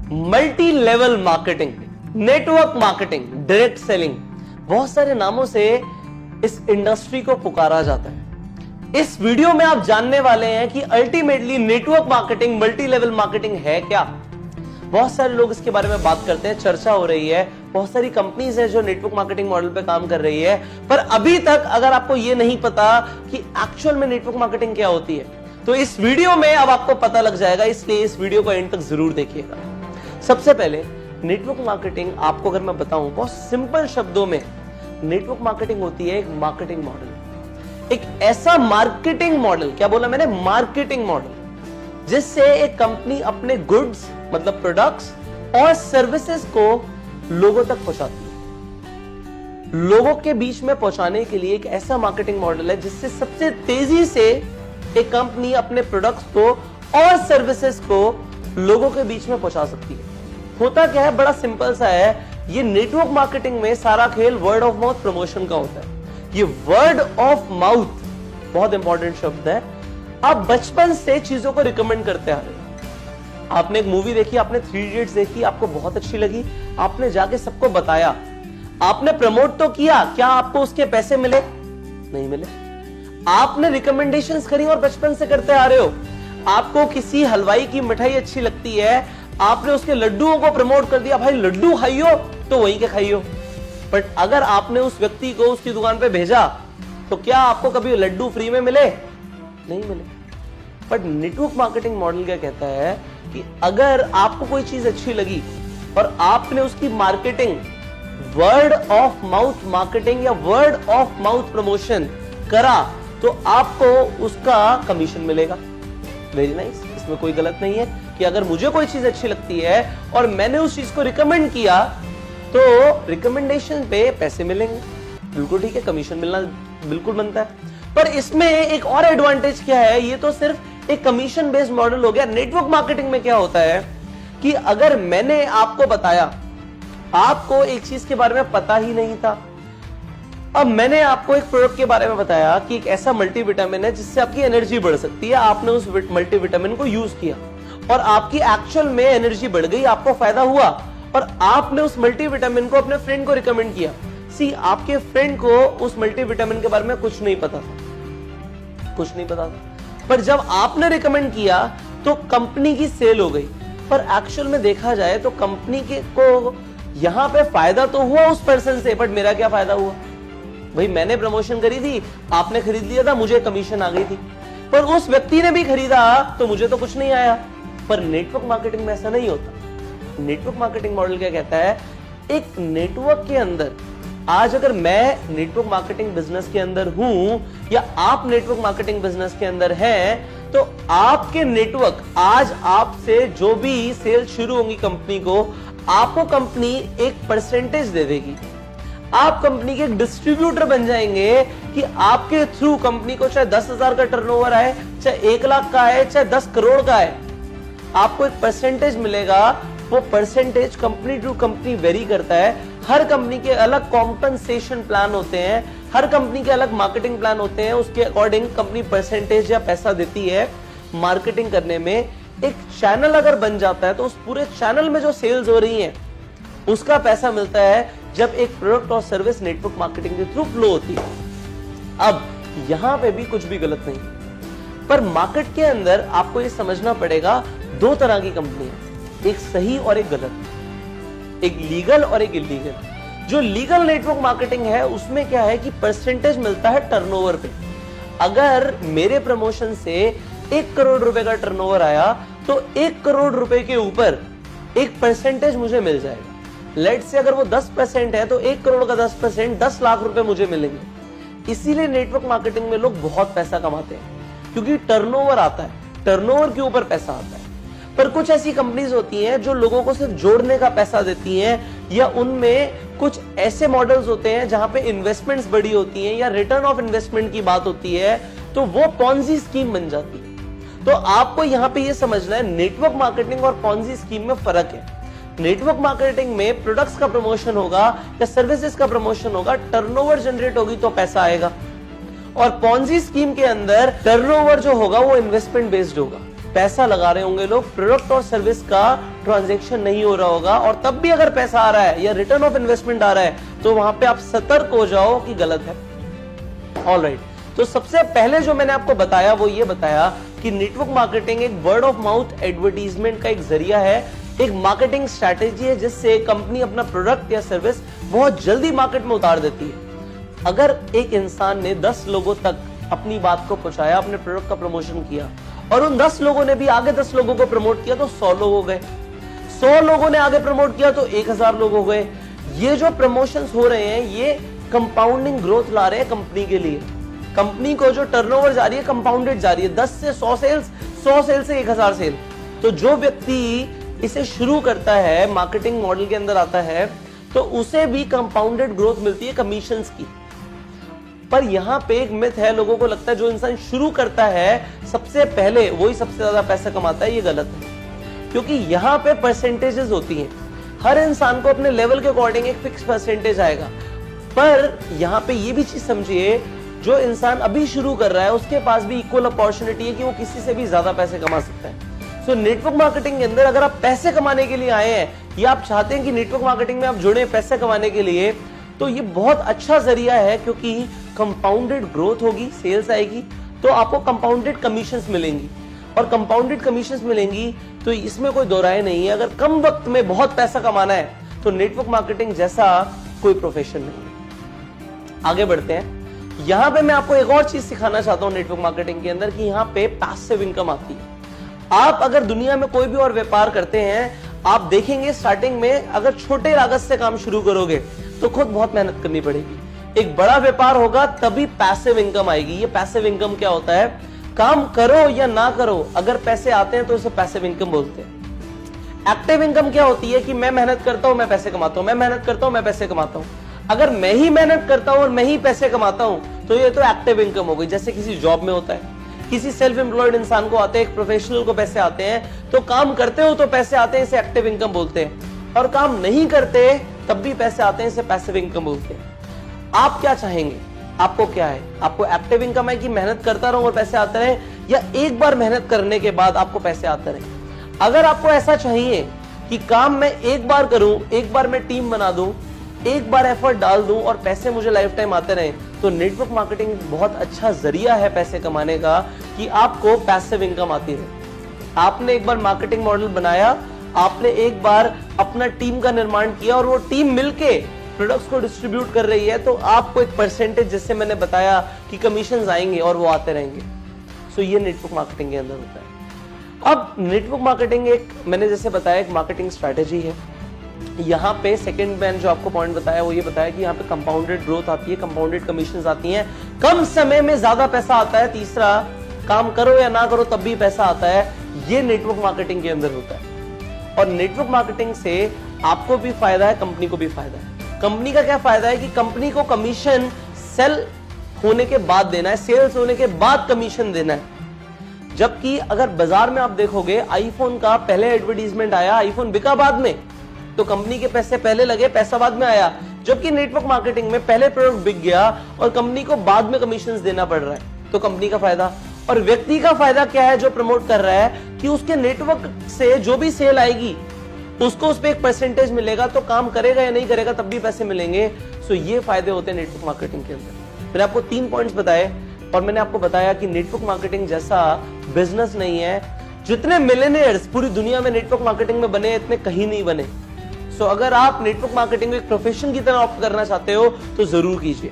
Multi level marketing, network marketing, direct selling, बहुत सारे नामों से इस इंडस्ट्री को पुकारा जाता है। इस वीडियो में आप जानने वाले हैं कि ultimately network marketing, multi level marketing है क्या। बहुत सारे लोग इसके बारे में बात करते हैं, चर्चा हो रही है, बहुत सारी कंपनीज है जो नेटवर्क मार्केटिंग मॉडल पे काम कर रही है, पर अभी तक अगर आपको यह नहीं पता कि एक्चुअल में नेटवर्क मार्केटिंग क्या होती है, तो इस वीडियो में अब आपको पता लग जाएगा, इसलिए इस वीडियो को एंड तक जरूर देखिएगा। सबसे पहले नेटवर्क मार्केटिंग आपको अगर मैं बताऊं बहुत सिंपल शब्दों में, नेटवर्क मार्केटिंग होती है एक मार्केटिंग मॉडल, एक ऐसा मार्केटिंग मॉडल, क्या बोला मैंने, मार्केटिंग मॉडल, जिससे एक कंपनी अपने गुड्स मतलब प्रोडक्ट्स और सर्विसेज को लोगों तक पहुंचाती है। लोगों के बीच में पहुंचाने के लिए एक ऐसा मार्केटिंग मॉडल है जिससे सबसे तेजी से एक कंपनी अपने प्रोडक्ट्स को और सर्विसेज को लोगों के बीच में पहुंचा सकती है। होता क्या है, बड़ा सिंपल सा है, ये नेटवर्क मार्केटिंग में सारा खेल वर्ड ऑफ माउथ प्रमोशन का होता है। ये वर्ड ऑफ माउथ बहुत इंपॉर्टेंट शब्द है। आप बचपन से चीजों को रिकमेंड करते आ रहे हो। आपने एक मूवी देखी, आपने 3 इडियट्स देखी, आपको बहुत अच्छी लगी, आपने जाके सबको बताया, आपने प्रमोट तो किया, क्या आपको उसके पैसे मिले? नहीं मिले। आपने रिकमेंडेशंस करी और बचपन से करते आ रहे हो। आपको किसी हलवाई की मिठाई अच्छी लगती है, आपने उसके लड्डुओं को प्रमोट कर दिया, भाई लड्डू खाइयो, तो वहीं के खाइयो। बट अगर आपने उस व्यक्ति को उसकी दुकान पे भेजा तो क्या आपको कभी लड्डू फ्री में मिले? नहीं मिले। बट नेटवर्क मार्केटिंग मॉडल क्या कहता है कि अगर आपको कोई चीज अच्छी लगी और आपने उसकी marketing, word of mouth marketing या वर्ड ऑफ माउथ प्रमोशन करा, तो आपको उसका कमीशन मिलेगा। वेरी नाइस, इसमें कोई गलत नहीं है कि अगर मुझे कोई चीज अच्छी लगती है और मैंने उस चीज को रिकमेंड किया तो रिकमेंडेशन पे पैसे मिलेंगे, बिल्कुल ठीक है, कमीशन मिलना बिल्कुल बनता है। पर इसमें एक और एडवांटेज क्या है, ये तो सिर्फ एक कमीशन बेस्ड मॉडल हो गया। नेटवर्क मार्केटिंग में क्या होता है कि अगर मैंने आपको बताया, आपको एक चीज के बारे में पता ही नहीं था, अब मैंने आपको एक प्रोडक्ट के बारे में बताया कि एक ऐसा मल्टीविटामिन है जिससे आपकी एनर्जी बढ़ सकती है, आपने उस मल्टीविटामिन को यूज किया और आपकी एक्चुअल में एनर्जी बढ़ गई, आपको फायदा हुआ, और आपने उस मल्टीविटामिन को अपने फ्रेंड को रिकमेंड किया। सी, आपके फ्रेंड को उस मल्टीविटामिन के बारे में कुछ नहीं पता था, कुछ नहीं पता था, पर जब आपने रिकमेंड किया तो कंपनी की सेल हो गई। पर एक्चुअल में देखा जाए तो कंपनी के को यहां पे फायदा तो हुआ उस पर्सन से, बट मेरा क्या फायदा हुआ? भाई मैंने प्रमोशन करी थी, आपने खरीद लिया था, मुझे कमीशन आ गई थी, पर उस व्यक्ति ने भी खरीदा तो मुझे तो कुछ नहीं आया। पर नेटवर्क मार्केटिंग में ऐसा नहीं होता। नेटवर्क मार्केटिंग मॉडल क्या कहता है, एक नेटवर्क के अंदर, आज अगर मैं नेटवर्क मार्केटिंग बिजनेस के अंदर हूं या आप नेटवर्क मार्केटिंग बिजनेस के अंदर हैं, तो आपके नेटवर्क, आज आपसे जो भी सेल शुरू होंगी कंपनी को, आपको कंपनी एक परसेंटेज दे देगी। आप कंपनी के एक डिस्ट्रीब्यूटर बन जाएंगे कि आपके थ्रू कंपनी को चाहे 10,000 का टर्नओवर आए, चाहे 1 लाख का आए, चाहे 10 करोड़ का आए, आपको एक परसेंटेज मिलेगा। वो percentage company to company vary करता है। हर कंपनी के अलग कॉम्पनसेशन प्लान होते हैं, हर कंपनी के अलग मार्केटिंग प्लान होते हैं, उसके अकॉर्डिंग कंपनी परसेंटेज या पैसा देती है मार्केटिंग करने में। एक चैनल अगर बन जाता है तो उस पूरे चैनल में जो सेल्स हो रही है उसका पैसा मिलता है जब एक प्रोडक्ट और सर्विस नेटवर्क मार्केटिंग के थ्रू फ्लो होती है। अब यहां पे भी कुछ भी गलत नहीं, पर मार्केट के अंदर आपको ये समझना पड़ेगा, 2 तरह की कंपनी है, एक सही और एक गलत, एक लीगल और एक इलीगल। जो लीगल नेटवर्क मार्केटिंग है उसमें क्या है कि परसेंटेज मिलता है टर्नओवर पे। अगर मेरे प्रमोशन से 1 करोड़ रुपए का टर्नओवर आया तो 1 करोड़ रुपए के ऊपर एक परसेंटेज मुझे मिल जाएगा। लेट से अगर वो 10% है तो 1 करोड़ का 10% 10 लाख रुपए मुझे मिलेंगे। इसीलिए नेटवर्क मार्केटिंग में लोग बहुत पैसा कमाते हैं, क्योंकि टर्नओवर आता है, टर्नओवर के ऊपर पैसा आता है। पर कुछ ऐसी कंपनीज होती हैं जो लोगों को सिर्फ जोड़ने का पैसा देती हैं, या उनमें कुछ ऐसे मॉडल्स होते हैं जहां पे इन्वेस्टमेंट्स बड़ी होती हैं या रिटर्न ऑफ इन्वेस्टमेंट की बात होती है, तो वो पॉन्जी स्कीम बन जाती है। तो आपको यहां पे ये समझना है, नेटवर्क मार्केटिंग और पॉन्जी स्कीम में फर्क है। नेटवर्क मार्केटिंग में प्रोडक्ट्स का प्रमोशन होगा या सर्विसेज का प्रमोशन होगा, टर्नओवर जनरेट होगी तो पैसा आएगा। और पॉन्जी स्कीम के अंदर टर्नओवर जो होगा वो इन्वेस्टमेंट बेस्ड होगा। पैसा लगा रहे होंगे लोग, प्रोडक्ट और सर्विस का ट्रांजैक्शन नहीं हो रहा होगा, और तब भी अगर पैसा आ रहा है या रिटर्न ऑफ इन्वेस्टमेंट आ रहा है, तो वहां पे आप सतर्क हो जाओ कि गलत है। ऑलराइट, तो सबसे पहले जो मैंने आपको बताया वो ये बताया कि नेटवर्क मार्केटिंग एक वर्ड ऑफ माउथ एडवर्टीजमेंट का एक जरिया है, एक मार्केटिंग स्ट्रैटेजी है, जिससे कंपनी अपना प्रोडक्ट या सर्विस बहुत जल्दी मार्केट में उतार देती है। अगर एक इंसान ने 10 लोगों तक अपनी बात को पहुंचाया, अपने प्रोडक्ट का प्रमोशन किया, और उन 10 लोगों ने भी आगे 10 लोगों को प्रमोट किया, तो 100 लोग हो गए। 100 लोगों ने आगे प्रमोट किया तो 1000 लोग हो गए। ये जो प्रमोशंस हो रहे हैं ये कंपाउंडिंग ग्रोथ ला रहे हैं कंपनी के लिए। कंपनी को जो टर्नओवर जा रही है कंपाउंडेड जा रही है, 10 से 100 सेल्स, 100 सेल से 1000 सेल। तो जो व्यक्ति इसे शुरू करता है, मार्केटिंग मॉडल के अंदर आता है, तो उसे भी कंपाउंडेड ग्रोथ मिलती है कमीशंस की। पर यहां पे एक मिथ है, लोगों को लगता है जो इंसान शुरू करता है सबसे पहले वही सबसे ज्यादा पैसा कमाता है। ये गलत है, क्योंकि यहां पे परसेंटेजेस होती हैं। हर इंसान को अपने लेवल के अकॉर्डिंग एक फिक्स परसेंटेज आएगा। पर यहां पे ये भी चीज समझिए, जो इंसान अभी शुरू कर रहा है उसके पास भी इक्वल अपॉर्चुनिटी है कि वो किसी से भी ज्यादा पैसे कमा सकता है। सो नेटवर्क मार्केटिंग के अंदर अगर आप पैसे कमाने के लिए आए हैं या आप चाहते हैं कि नेटवर्क मार्केटिंग में आप जुड़े पैसे कमाने के लिए, तो ये बहुत अच्छा जरिया है, क्योंकि कंपाउंडेड ग्रोथ होगी, सेल्स आएगी, तो आपको कंपाउंडेड कमीशंस मिलेंगी, और कंपाउंडेड कमीशंस मिलेंगी तो इसमें कोई दो राय नहीं है। अगर कम वक्त में बहुत पैसा कमाना है तो नेटवर्क मार्केटिंग जैसा कोई प्रोफेशन नहीं है। आगे बढ़ते हैं। यहां पे मैं आपको एक और चीज सिखाना चाहता हूं नेटवर्क मार्केटिंग के अंदर, कि यहां पे पैसिव इनकम आती है। आप अगर दुनिया में कोई भी और व्यापार करते हैं, आप देखेंगे स्टार्टिंग में अगर छोटे लागत से काम शुरू करोगे तो खुद बहुत मेहनत करनी पड़ेगी। एक बड़ा व्यापार होगा तभी पैसिव इनकम आएगी। ये पैसिव इनकम क्या होता है? काम करो या ना करो, अगर पैसे आते हैं तो इसे पैसिव इनकम बोलते हैं। एक्टिव इनकम क्या होती है? कि मैं मेहनत करता हूं, मैं पैसे कमाता हूं, मैं मेहनत करता हूं, मैं पैसे कमाता हूं। अगर मैं ही मेहनत करता हूं और मैं ही पैसे कमाता हूं तो ये तो एक्टिव इनकम हो गई। जैसे किसी जॉब में होता है, किसी सेल्फ एम्प्लॉयड इंसान को आते हैं, एक प्रोफेशनल को पैसे आते हैं, तो काम करते हो तो पैसे आते हैं, इसे एक्टिव इनकम बोलते हैं। और काम नहीं करते तब भी पैसे आते हैं, इसे पैसिव इनकम बोलते हैं। आप क्या चाहेंगे? आपको क्या है? आपको एक्टिव इनकम है कि मेहनत करता रहूं और पैसे आते रहे, या एक बार मेहनत करने के बाद आपको पैसे आते रहे? अगर आपको ऐसा चाहिए कि काम मैं एक बार करूं, एक बार मैं टीम बना दूं, एक बार एफर्ट डाल दूं और पैसे मुझे लाइफ टाइम आते रहे, तो नेटवर्क मार्केटिंग बहुत अच्छा जरिया है पैसे कमाने का, कि आपको पैसिव इनकम आती रहे। आपने एक बार मार्केटिंग मॉडल बनाया, आपने एक बार अपना टीम का निर्माण किया और वो टीम मिलके प्रोडक्ट्स को डिस्ट्रीब्यूट कर रही है, तो आपको एक परसेंटेज, जैसे मैंने बताया कि कमीशंस आएंगे और वो आते रहेंगे। सो ये नेटवर्क मार्केटिंग के अंदर होता है। अब नेटवर्क मार्केटिंग एक, मैंने जैसे बताया, एक मार्केटिंग स्ट्रैटेजी है। यहाँ पे सेकंड मैंने जो आपको पॉइंट बताया वो ये बताया कि यहाँ पे कंपाउंडेड ग्रोथ आती है, कंपाउंडेड कमीशंस आती हैं, कम समय में ज्यादा पैसा आता है। तीसरा, काम करो या ना करो तब भी पैसा आता है। ये नेटवर्क मार्केटिंग के अंदर होता है। और नेटवर्क मार्केटिंग से आपको भी फायदा है, कंपनी को भी फायदा है। कंपनी का क्या फायदा है? कि कंपनी को कमीशन सेल होने के बाद देना है, सेल्स होने के बाद कमीशन देना है। जबकि अगर बाजार में आप देखोगे, आईफोन का पहले एडवर्टीजमेंट आया, आईफोन बिका बाद में, तो कंपनी के पैसे पहले लगे, पैसा बाद में आया। जबकि नेटवर्क मार्केटिंग में पहले प्रोडक्ट बिक गया और कंपनी को बाद में कमीशन देना पड़ रहा है, तो कंपनी का फायदा। और व्यक्ति का फायदा क्या है जो प्रमोट कर रहा है? कि उसके नेटवर्क से जो भी सेल आएगी उसको उस पर एक परसेंटेज मिलेगा, तो काम करेगा या नहीं करेगा तब भी पैसे मिलेंगे। सो ये फायदे होते हैं नेटवर्क मार्केटिंग के अंदर। मैंने आपको 3 पॉइंट्स बताए और मैंने आपको बताया कि नेटवर्क मार्केटिंग जैसा बिजनेस नहीं है। जितने मिलियनेयर्स पूरी दुनिया में नेटवर्क मार्केटिंग में बने, इतने कहीं नहीं बने। सो अगर आप नेटवर्क मार्केटिंग को एक प्रोफेशन की तरह ऑप्ट करना चाहते हो तो जरूर कीजिए।